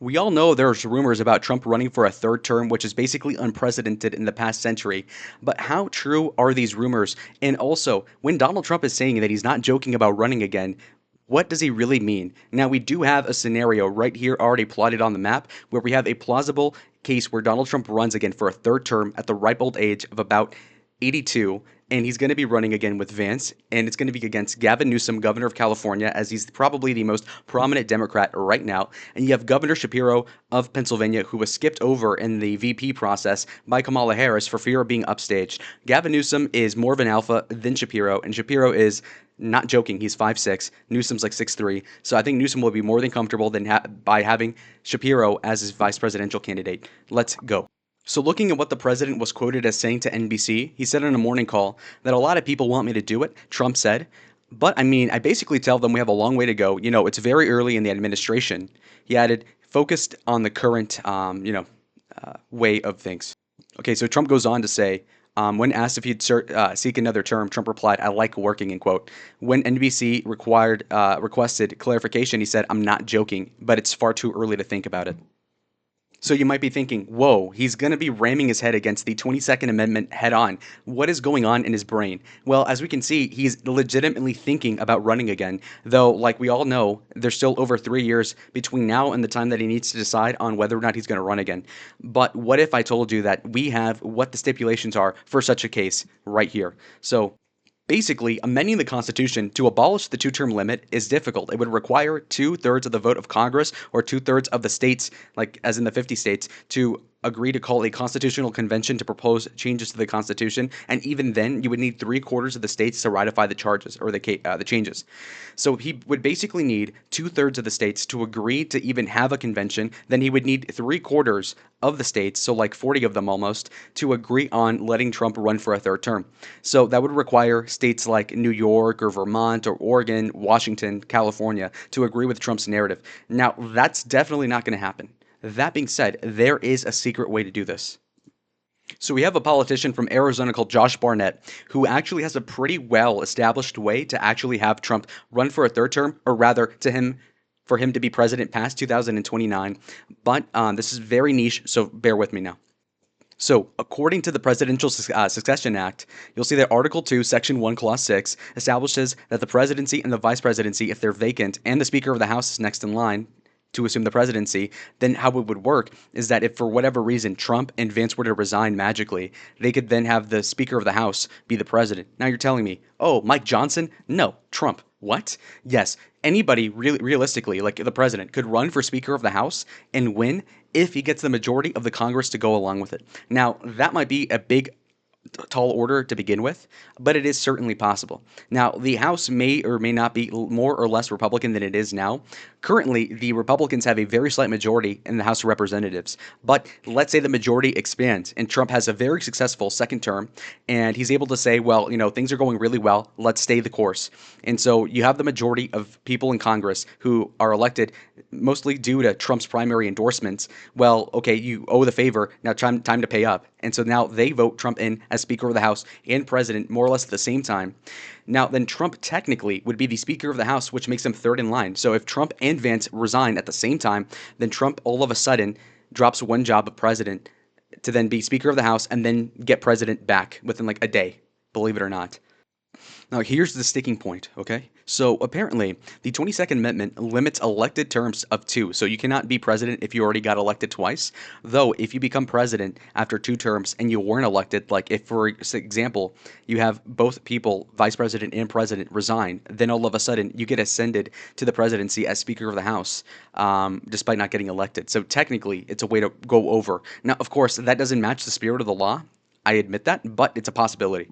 We all know there's rumors about Trump running for a third term, which is basically unprecedented in the past century. But how true are these rumors? And also, when Donald Trump is saying that he's not joking about running again, what does he really mean? Now, we do have a scenario right here already plotted on the map where we have a plausible case where Donald Trump runs again for a third term at the ripe old age of about 82, and he's going to be running again with Vance, and it's going to be against Gavin Newsom, governor of California, as he's probably the most prominent Democrat right now. And you have Governor Shapiro of Pennsylvania, who was skipped over in the VP process by Kamala Harris for fear of being upstaged. Gavin Newsom is more of an alpha than Shapiro, and Shapiro is not joking. He's 5'6". Newsom's like 6'3". So I think Newsom will be more than comfortable by having Shapiro as his vice presidential candidate. Let's go. So looking at what the president was quoted as saying to NBC, he said in a morning call that a lot of people want me to do it, Trump said. But I mean, I basically tell them we have a long way to go. It's very early in the administration. He added, focused on the current, way of things. Okay, so Trump goes on to say, when asked if he'd seek another term, Trump replied, "I like working," end quote. When NBC requested clarification, he said, "I'm not joking, but it's far too early to think about it." So you might be thinking, whoa, he's going to be ramming his head against the 22nd Amendment head on. What is going on in his brain? Well, as we can see, he's legitimately thinking about running again, though, like we all know, there's still over 3 years between now and the time that he needs to decide on whether or not he's going to run again. But what if I told you that we have what the stipulations are for such a case right here? So basically, amending the Constitution to abolish the two-term limit is difficult. It would require two-thirds of the vote of Congress or two-thirds of the states, like as in the 50 states, to agree to call a constitutional convention to propose changes to the Constitution, and even then, you would need three-quarters of the states to ratify the charges or the changes. So he would basically need two-thirds of the states to agree to even have a convention. Then he would need three-quarters of the states, so like 40 of them almost, to agree on letting Trump run for a third term. So that would require states like New York or Vermont or Oregon, Washington, California to agree with Trump's narrative. Now, that's definitely not going to happen. That being said, there is a secret way to do this. So we have a politician from Arizona called Josh Barnett, who actually has a pretty well-established way to actually have Trump run for a third term, or rather for him to be president past 2029. But this is very niche, so bear with me now. So, according to the Presidential Succession Act, you'll see that Article 2, Section 1, Clause 6 establishes that the presidency and the vice presidency, if they're vacant and the Speaker of the House is next in line to assume the presidency, then how it would work is that if for whatever reason Trump and Vance were to resign magically, they could then have the Speaker of the House be the president. Now you're telling me, oh, Mike Johnson? No, Trump. What? Yes, anybody realistically, like the president, could run for Speaker of the House and win if he gets the majority of the Congress to go along with it. Now, that might be a big tall order to begin with, but it is certainly possible. Now, the House may or may not be more or less Republican than it is now. Currently, the Republicans have a very slight majority in the House of Representatives, but let's say the majority expands and Trump has a very successful second term and he's able to say, well, things are going really well, let's stay the course. And so you have the majority of people in Congress who are elected mostly due to Trump's primary endorsements. Well, okay, you owe the favor, now time to pay up. And so now they vote Trump in as Speaker of the House and President more or less at the same time. Now, then Trump technically would be the Speaker of the House, which makes him third in line. So if Trump and Vance resign at the same time, then Trump all of a sudden drops one job of president to then be Speaker of the House and then get president back within like a day, believe it or not. Now, here's the sticking point, okay? So apparently, the 22nd Amendment limits elected terms of 2. So you cannot be president if you already got elected twice. Though, if you become president after 2 terms and you weren't elected, like if, for example, you have both people, vice president and president, resign, then all of a sudden you get ascended to the presidency as Speaker of the House, despite not getting elected. So technically, it's a way to go over. Now, of course, that doesn't match the spirit of the law. I admit that, but it's a possibility.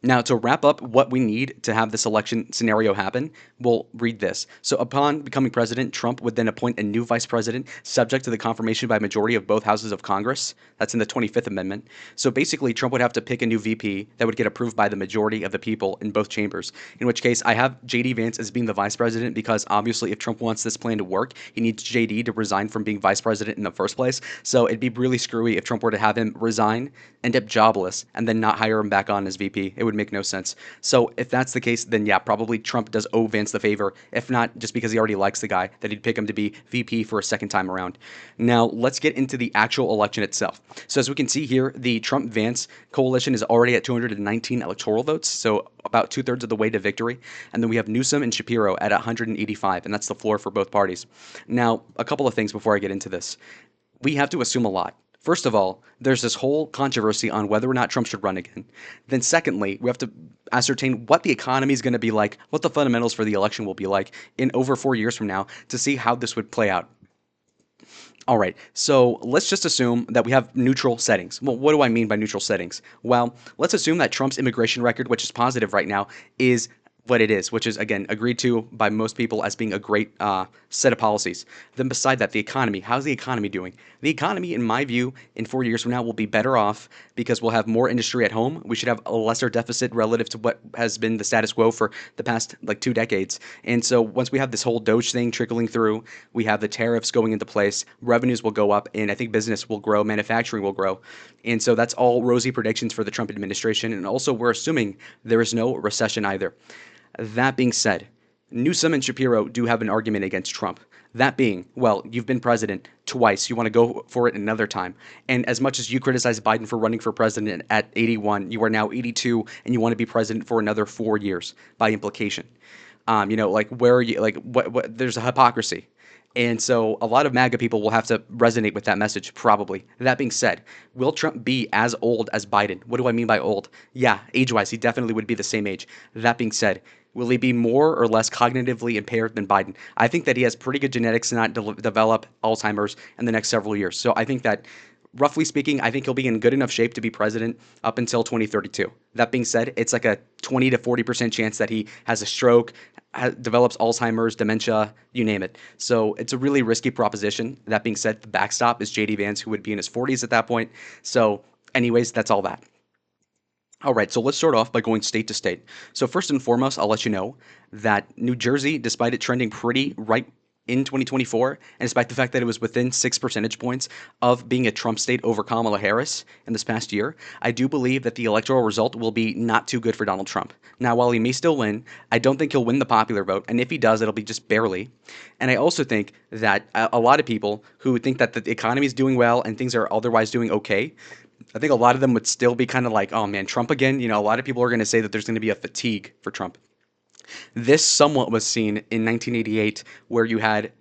Now, to wrap up what we need to have this election scenario happen, we'll read this. So upon becoming president, Trump would then appoint a new vice president subject to the confirmation by a majority of both houses of Congress. That's in the 25th Amendment. So basically, Trump would have to pick a new VP that would get approved by the majority of the people in both chambers, in which case I have J.D. Vance as being the vice president because obviously if Trump wants this plan to work, he needs J.D. to resign from being vice president in the first place. So it'd be really screwy if Trump were to have him resign, end up jobless, and then not hire him back on as VP. It would would make no sense. So if that's the case, then yeah, probably Trump does owe Vance the favor. If not, just because he already likes the guy, that he'd pick him to be VP for a second time around. Now, let's get into the actual election itself. So as we can see here, the Trump-Vance coalition is already at 219 electoral votes, so about two-thirds of the way to victory. And then we have Newsom and Shapiro at 185, and that's the floor for both parties. Now, a couple of things before I get into this. We have to assume a lot. First of all, there's this whole controversy on whether or not Trump should run again. Then secondly, we have to ascertain what the economy is going to be like, what the fundamentals for the election will be like in over 4 years from now to see how this would play out. All right, so let's just assume that we have neutral settings. Well, what do I mean by neutral settings? Well, let's assume that Trump's immigration record, which is positive right now, is what it is, which is, again, agreed to by most people as being a great set of policies. Then beside that, the economy. How's the economy doing? The economy, in my view, in 4 years from now will be better off because we'll have more industry at home. We should have a lesser deficit relative to what has been the status quo for the past, 2 decades. And so once we have this whole Doge thing trickling through, we have the tariffs going into place, revenues will go up, and I think business will grow, manufacturing will grow. And so that's all rosy predictions for the Trump administration. And also, we're assuming there is no recession either. That being said, Newsom and Shapiro do have an argument against Trump. That being, well, you've been president twice. You want to go for it another time. And as much as you criticize Biden for running for president at 81, you are now 82 and you want to be president for another 4 years by implication. Where are you, what, there's a hypocrisy. And so a lot of MAGA people will have to resonate with that message, probably. That being said, will Trump be as old as Biden? What do I mean by old? Yeah, age-wise, he definitely would be the same age. That being said, will he be more or less cognitively impaired than Biden? I think that he has pretty good genetics to not develop Alzheimer's in the next several years. So I think that, roughly speaking, I think he'll be in good enough shape to be president up until 2032. That being said, it's like a 20 to 40% chance that he has a stroke, develops Alzheimer's, dementia, you name it. So it's a really risky proposition. That being said, the backstop is J.D. Vance, who would be in his 40s at that point. So anyways, that's all that. All right, so let's start off by going state to state. So first and foremost, I'll let you know that New Jersey, despite it trending pretty right in 2024, and despite the fact that it was within 6 percentage points of being a Trump state over Kamala Harris in this past year, I do believe that the electoral result will be not too good for Donald Trump. Now, while he may still win, I don't think he'll win the popular vote, and if he does, it'll be just barely. And I also think that a lot of people who think that the economy is doing well and things are otherwise doing okay, I think a lot of them would still be kind of like, oh man, Trump again? A lot of people are going to say that there's going to be a fatigue for Trump. This somewhat was seen in 1988, where you had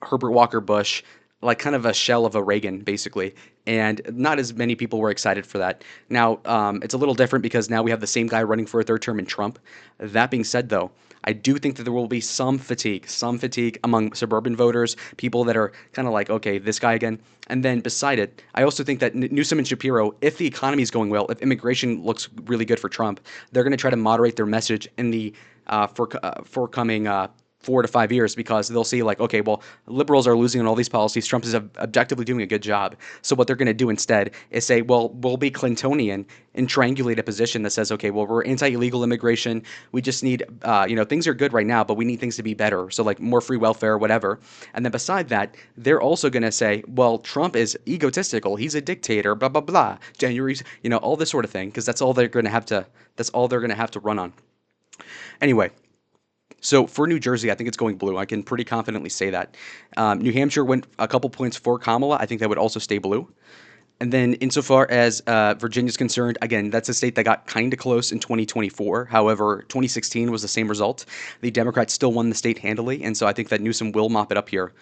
Herbert Walker Bush, like kind of a shell of a Reagan, basically, and not as many people were excited for that. Now, it's a little different because now we have the same guy running for a third term in Trump. That being said, though, I do think that there will be some fatigue among suburban voters, people that are kind of like, okay, this guy again. And then beside it, I also think that Newsom and Shapiro, if the economy is going well, if immigration looks really good for Trump, they're going to try to moderate their message in the forthcoming 4 to 5 years, because they'll see like, okay, well, liberals are losing on all these policies. Trump is objectively doing a good job. So what they're going to do instead is say, well, we'll be Clintonian and triangulate a position that says, okay, well, we're anti-illegal immigration. We just need, things are good right now, but we need things to be better. So like more free welfare, whatever. And then beside that, they're also going to say, well, Trump is egotistical. He's a dictator, blah, blah, blah. January, all this sort of thing, because that's all they're going to have to run on. Anyway. So for New Jersey, I think it's going blue. I can pretty confidently say that. New Hampshire went a couple points for Kamala. I think that would also stay blue. And then insofar as Virginia's concerned, again, that's a state that got kind of close in 2024. However, 2016 was the same result. The Democrats still won the state handily, and so I think that Newsom will mop it up here.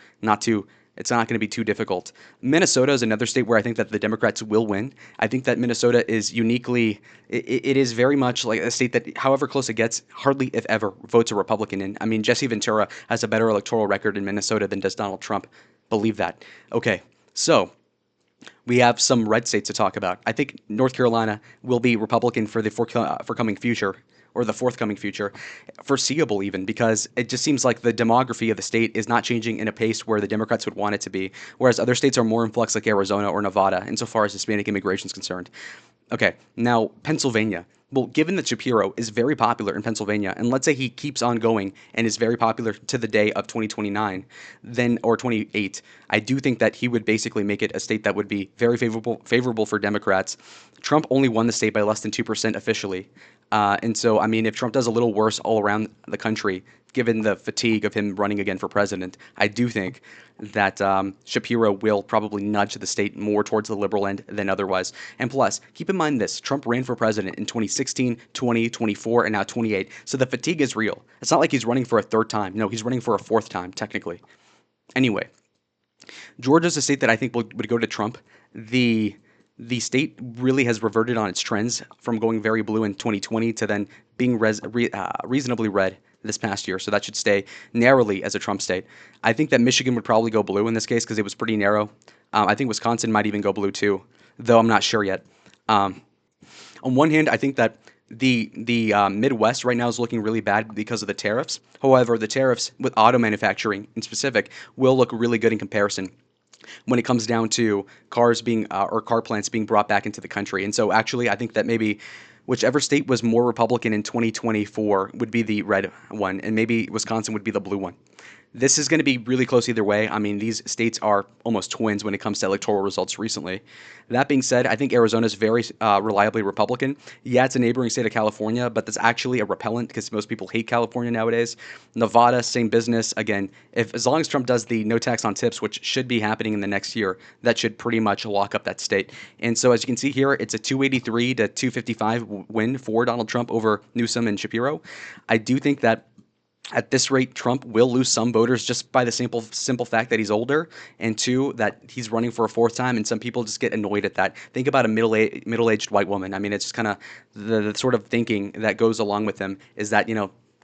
It's not going to be too difficult. Minnesota is another state where I think that the Democrats will win. I think that Minnesota is uniquely, it is very much like a state that, however close it gets, hardly, if ever, votes a Republican in. I mean, Jesse Ventura has a better electoral record in Minnesota than does Donald Trump. Believe that. Okay, so we have some red states to talk about. I think North Carolina will be Republican for the forthcoming future, or the forthcoming future, foreseeable even, because it just seems like the demography of the state is not changing in a pace where the Democrats would want it to be, whereas other states are more in flux like Arizona or Nevada insofar as Hispanic immigration is concerned. Okay, now Pennsylvania. Well, given that Shapiro is very popular in Pennsylvania, and let's say he keeps on going and is very popular to the day of 2029, then or 28, I do think that he would basically make it a state that would be very favorable for Democrats. Trump only won the state by less than 2% officially. And so, I mean, if Trump does a little worse all around the country, given the fatigue of him running again for president, I do think that Shapiro will probably nudge the state more towards the liberal end than otherwise. And plus, keep in mind this: Trump ran for president in 2016, 20, 24, and now 28. So the fatigue is real. It's not like he's running for a third time. No, he's running for a fourth time, technically. Anyway, Georgia's a state that I think would go to Trump. The the state really has reverted on its trends from going very blue in 2020 to then being reasonably red this past year. So that should stay narrowly as a Trump state. I think that Michigan would probably go blue in this case because it was pretty narrow. I think Wisconsin might even go blue too, though I'm not sure yet. Um, on one hand, I think that the Midwest right now is looking really bad because of the tariffs. However, the tariffs with auto manufacturing in specific will look really good in comparison when it comes down to cars being or car plants being brought back into the country. And so actually, I think that maybe whichever state was more Republican in 2024 would be the red one, and maybe Wisconsin would be the blue one. This is going to be really close either way. I mean, these states are almost twins when it comes to electoral results recently. That being said, I think Arizona is very reliably Republican. Yeah, it's a neighboring state of California, but that's actually a repellent because most people hate California nowadays. Nevada, same business. Again, if as long as Trump does the no tax on tips, which should be happening in the next year, that should pretty much lock up that state. And so, as you can see here, it's a 283 to 255 win for Donald Trump over Newsom and Shapiro. I do think that at this rate, Trump will lose some voters just by the simple fact that he's older, and two, that he's running for a fourth time, and some people just get annoyed at that. Think about a middle-aged white woman. I mean, it's just kind of the sort of thinking that goes along with them is that,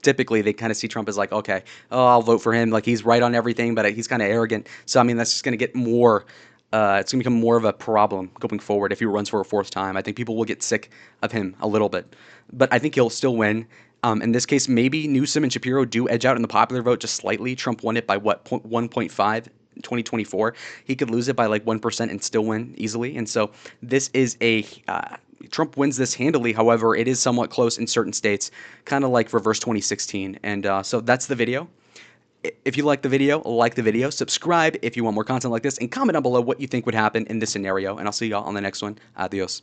typically they kind of see Trump as like, okay, oh, I'll vote for him. Like, he's right on everything, but he's kind of arrogant. So, I mean, that's just going to get more it's going to become more of a problem going forward if he runs for a fourth time. I think people will get sick of him a little bit, but I think he'll still win. In this case, maybe Newsom and Shapiro do edge out in the popular vote just slightly. Trump won it by 1.5 in 2024. He could lose it by like 1% and still win easily. And so this is Trump wins this handily. However, it is somewhat close in certain states, kind of like reverse 2016. And so that's the video. If you like the video, subscribe if you want more content like this, and comment down below what you think would happen in this scenario. And I'll see y'all on the next one. Adios.